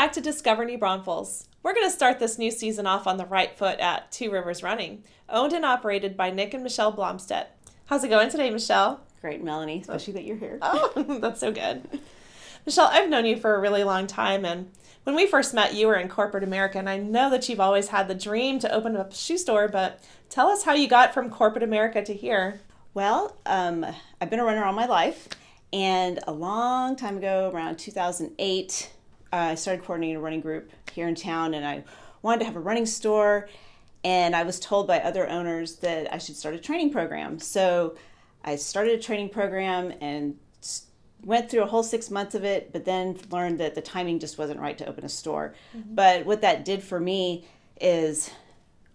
back to Discover New Braunfels. We're going to start this new season off on the right foot at Two Rivers Running, owned and operated by Nick and Michelle Blomstedt. How's it going today, Michelle? Great, Melanie, especially that you're here. Oh, that's so good. Michelle, I've known you for a really long time, and when we first met, you were in corporate America, and I know that you've always had the dream to open up a shoe store, but tell us how you got from corporate America to here. Well, I've been a runner all my life, and a long time ago, around 2008, I started coordinating a running group here in town, and I wanted to have a running store, and I was told by other owners that I should start a training program. So I started a training program and went through a whole 6 months of it, but then learned that the timing just wasn't right to open a store. Mm-hmm. But what that did for me is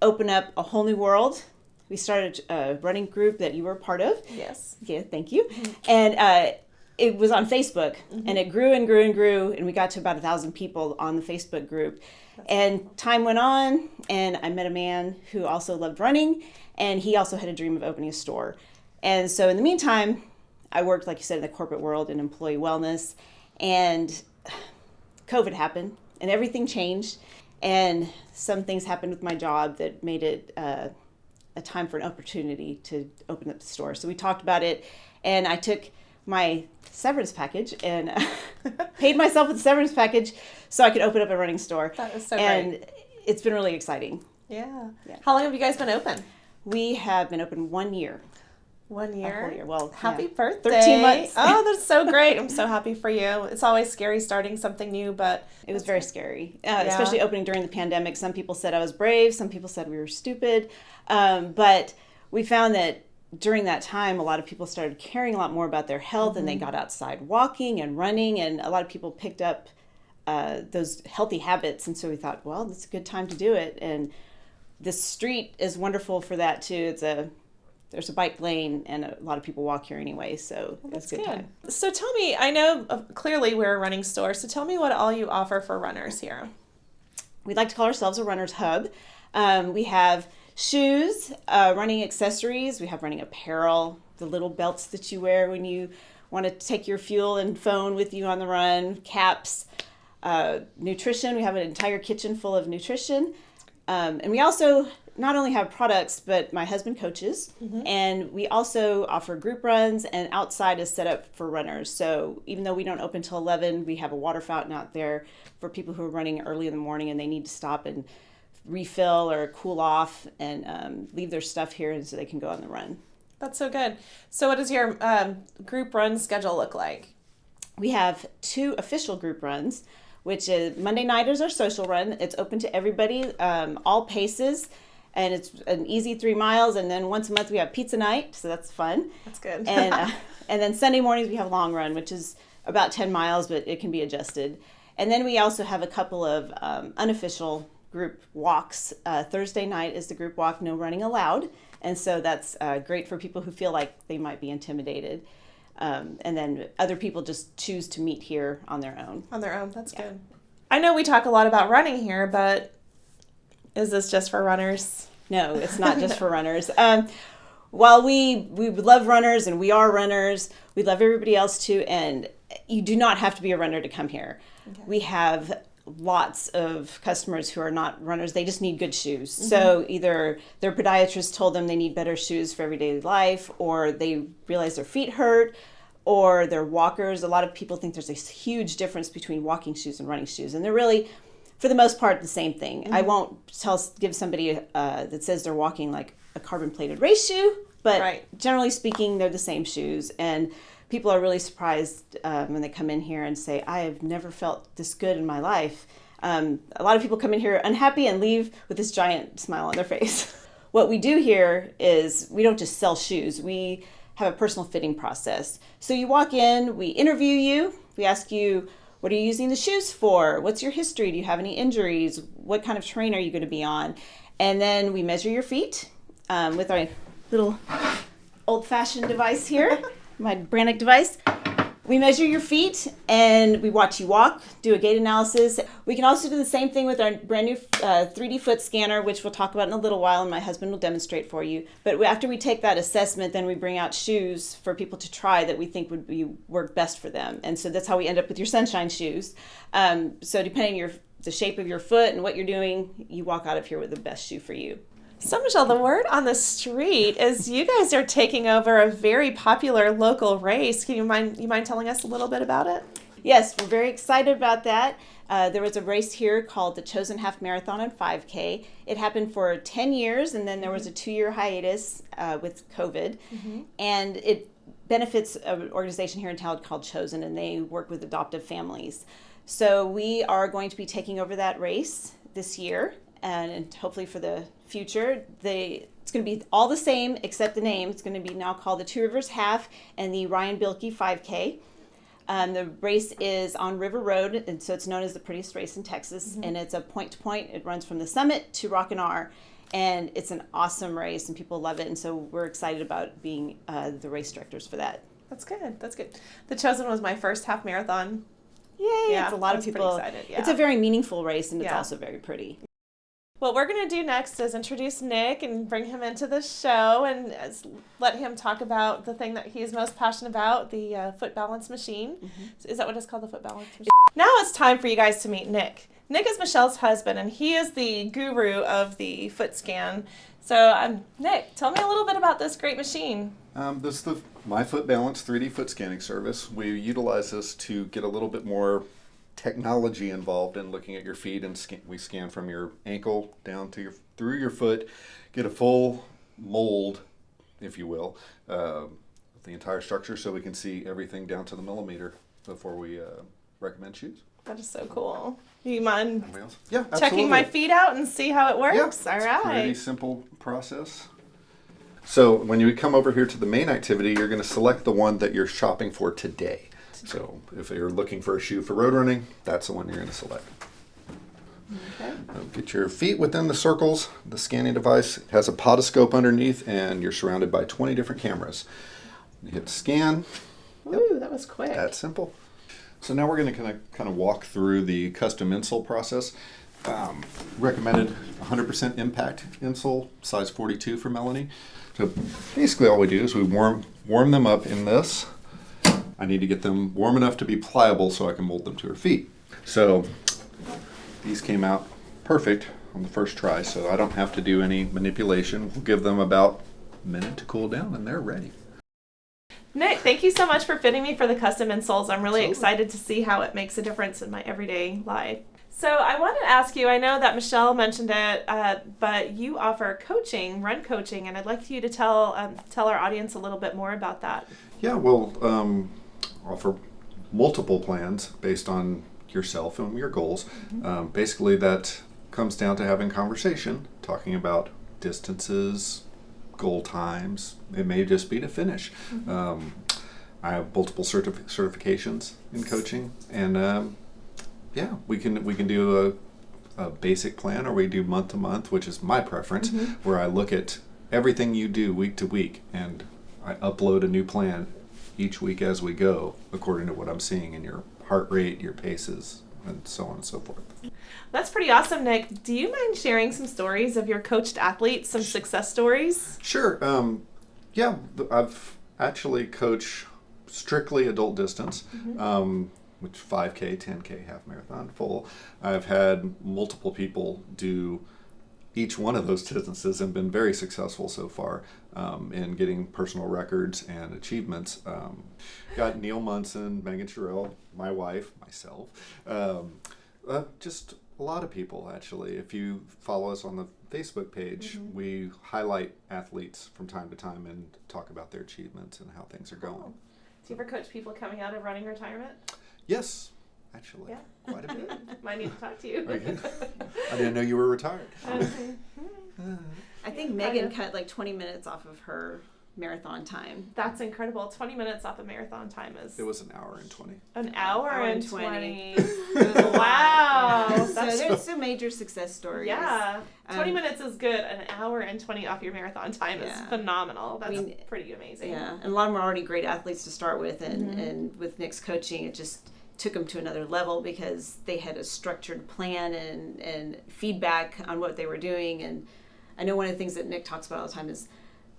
open up a whole new world. We started a running group that you were a part of. Yes. Yeah, thank you. Mm-hmm. And it was on Facebook, mm-hmm. and it grew and grew and grew, and we got to about 1,000 people on the Facebook group. And time went on, and I met a man who also loved running, and he also had a dream of opening a store. And so in the meantime, I worked, like you said, in the corporate world in employee wellness, and COVID happened, and everything changed, and some things happened with my job that made it a time for an opportunity to open up the store. So we talked about it, and I took my severance package and paid myself with a severance package so I could open up a running store. That was so and great. It's been really exciting. Yeah. How long have you guys been open? We have been open 1 year. 1 year? A whole year. Well, happy birthday. 13 months. Oh, that's so great. I'm so happy for you. It's always scary starting something new, but it was very scary, especially opening during the pandemic. Some people said I was brave. Some people said we were stupid. But we found that during that time, a lot of people started caring a lot more about their health, mm-hmm. and they got outside walking and running, and a lot of people picked up those healthy habits. And so we thought, well, it's a good time to do it. And this street is wonderful for that too. There's a bike lane, and a lot of people walk here anyway, so it's a good time. So tell me, I know clearly we're a running store, so tell me what all you offer for runners here. We'd like to call ourselves a runner's hub. We have shoes, running accessories, we have running apparel, the little belts that you wear when you want to take your fuel and phone with you on the run, caps, nutrition. We have an entire kitchen full of nutrition. And we also not only have products, but my husband coaches, mm-hmm. and we also offer group runs, and outside is set up for runners. So even though we don't open till 11, we have a water fountain out there for people who are running early in the morning and they need to stop and refill or cool off and leave their stuff here, and so they can go on the run. That's so good. So what does your group run schedule look like? We have 2 official group runs, which is Monday night is our social run. It's open to everybody, all paces, and it's an easy 3 miles. And then once a month we have pizza night, so that's fun. That's good. And then Sunday mornings we have long run, which is about 10 miles, but it can be adjusted. And then we also have a couple of unofficial group walks. Thursday night is the group walk, no running allowed, and so that's great for people who feel like they might be intimidated. And then other people just choose to meet here on their own. That's good. I know we talk a lot about running here, but is this just for runners? No, it's not just for runners. While we love runners and we are runners, we love everybody else too, and you do not have to be a runner to come here. Okay. We have lots of customers who are not runners. They just need good shoes. Mm-hmm. So either their podiatrist told them they need better shoes for everyday life, or they realize their feet hurt, or they're walkers. A lot of people think there's a huge difference between walking shoes and running shoes, and they're really, for the most part, the same thing. Mm-hmm. I won't give somebody that says they're walking like a carbon-plated race shoe, but generally speaking, they're the same shoes. And people are really surprised when they come in here and say, I have never felt this good in my life. A lot of people come in here unhappy and leave with this giant smile on their face. What we do here is we don't just sell shoes. We have a personal fitting process. So you walk in, we interview you, we ask you, what are you using the shoes for? What's your history? Do you have any injuries? What kind of train are you going to be on? And then we measure your feet with our little old-fashioned device here, my Brannick device. We measure your feet and we watch you walk, do a gait analysis. We can also do the same thing with our brand new 3D foot scanner, which we'll talk about in a little while, and my husband will demonstrate for you. But after we take that assessment, then we bring out shoes for people to try that we think would work best for them. And so that's how we end up with your sunshine shoes. So depending on the shape of your foot and what you're doing, you walk out of here with the best shoe for you. So, Michelle, the word on the street is you guys are taking over a very popular local race. Can you mind telling us a little bit about it? Yes, we're very excited about that. There was a race here called the Chosen Half Marathon and 5K. It happened for 10 years, and then there was a 2-year hiatus with COVID. And it benefits an organization here in town called Chosen, and they work with adoptive families. So we are going to be taking over that race this year, and hopefully for the future. It's going to be all the same except the name. It's going to be now called the Two Rivers Half and the Ryan Bilke 5K. The race is on River Road, and so it's known as the prettiest race in Texas, and it's a point-to-point. It runs from the summit to Rockin' R, and it's an awesome race, and people love it, and so we're excited about being the race directors for that. That's good. That's good. The Chosen was my first half marathon. Yay! Yeah, it's a lot of people. Excited, yeah. It's a very meaningful race, and it's also very pretty. What we're going to do next is introduce Nick and bring him into the show and let him talk about the thing that he's most passionate about, the foot balance machine. Is that what it's called, the foot balance machine? Now it's time for you guys to meet Nick. Nick is Michelle's husband, and he is the guru of the foot scan. So, Nick, tell me a little bit about this great machine. This is the My Foot Balance 3D foot scanning service. We utilize this to get a little bit more technology involved in looking at your feet, and we scan from your ankle down to through your foot, get a full mold, if you will, of the entire structure, so we can see everything down to the millimeter before we recommend shoes. That is so cool. Do you mind checking my feet out and see how it works? Yeah, all right. It's a pretty simple process. So when you come over here to the main activity, you're going to select the one that you're shopping for today. So if you're looking for a shoe for road running, that's the one you're going to select. Okay. Get your feet within the circles. The scanning device has a podoscope underneath, and you're surrounded by 20 different cameras. You hit scan. Ooh, that was quick. That's simple. So now we're going to kind of walk through the custom insole process. Recommended 100% impact insole, size 42 for Melanie. So basically all we do is we warm them up in this. I need to get them warm enough to be pliable so I can mold them to her feet. So these came out perfect on the first try, so I don't have to do any manipulation. We'll give them about a minute to cool down, and they're ready. Nick, thank you so much for fitting me for the custom insoles. I'm really excited to see how it makes a difference in my everyday life. So I wanted to ask you, I know that Michelle mentioned it, but you offer coaching, run coaching, and I'd like you to tell our audience a little bit more about that. Yeah, we'll offer multiple plans based on yourself and your goals. Basically, that comes down to having conversation, talking about distances, goal times. It may just be to finish. I have multiple certifications in coaching, and we can do a basic plan, or we do month to month, which is my preference, where I look at everything you do week to week, and I upload a new plan each week as we go, according to what I'm seeing in your heart rate, your paces, and so on and so forth. That's pretty awesome, Nick. Do you mind sharing some stories of your coached athletes, some success stories? Sure. I've actually coached strictly adult distance, which 5K, 10K, half marathon, full. I've had multiple people do each one of those distances and been very successful so far in getting personal records and achievements. Got Neil Munson, Megan Sherrill, my wife, myself, just a lot of people actually. If you follow us on the Facebook page, we highlight athletes from time to time and talk about their achievements and how things are going. Do you ever coach people coming out of running retirement? Yes, actually, quite a bit. Might need to talk to you. Okay. I didn't know you were retired. I think Megan cut like 20 minutes off of her marathon time. That's incredible. 20 minutes off a marathon time is... It was an hour and 20. An hour and 20. 20. Wow. So That's there's some major success stories. Yeah. 20 minutes is good. An hour and 20 off your marathon time is Yeah. phenomenal. That's pretty amazing. Yeah. And a lot of them are already great athletes to start with. And with Nick's coaching, it just took them to another level because they had a structured plan and feedback on what they were doing. And I know one of the things that Nick talks about all the time is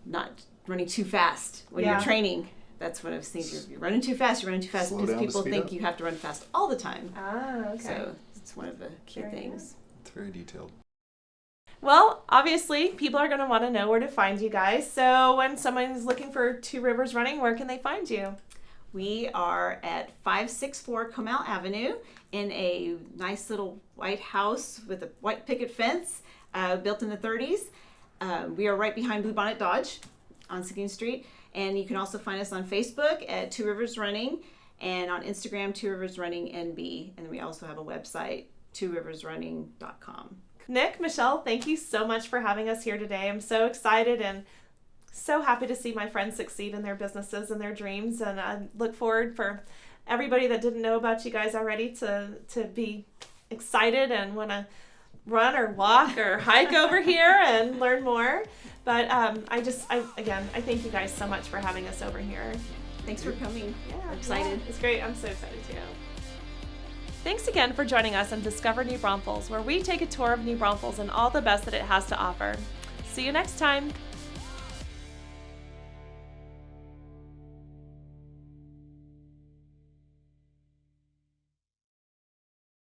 not running too fast when you're training. That's one of the things. You're running too fast. You're running too fast Slow because down to people speed think up. you have to run fast all the time. Ah, okay. So it's one of the key Very things. It's very detailed. Well, obviously, people are going to want to know where to find you guys. So when someone's looking for Two Rivers Running, where can they find you? We are at 564 Comal Avenue in a nice little white house with a white picket fence built in the 30s. We are right behind Bluebonnet Dodge on 2nd Street. And you can also find us on Facebook at Two Rivers Running and on Instagram, Two Rivers Running NB. And then we also have a website, tworiversrunning.com. Nick, Michelle, thank you so much for having us here today. I'm so excited and so happy to see my friends succeed in their businesses and their dreams. And I look forward for everybody that didn't know about you guys already to be excited and want to run or walk or hike over here and learn more. But I thank you guys so much for having us over here. Thanks for coming. Yeah, We're excited. It's great. I'm so excited too. Thanks again for joining us on Discover New Braunfels, where we take a tour of New Braunfels and all the best that it has to offer. See you next time.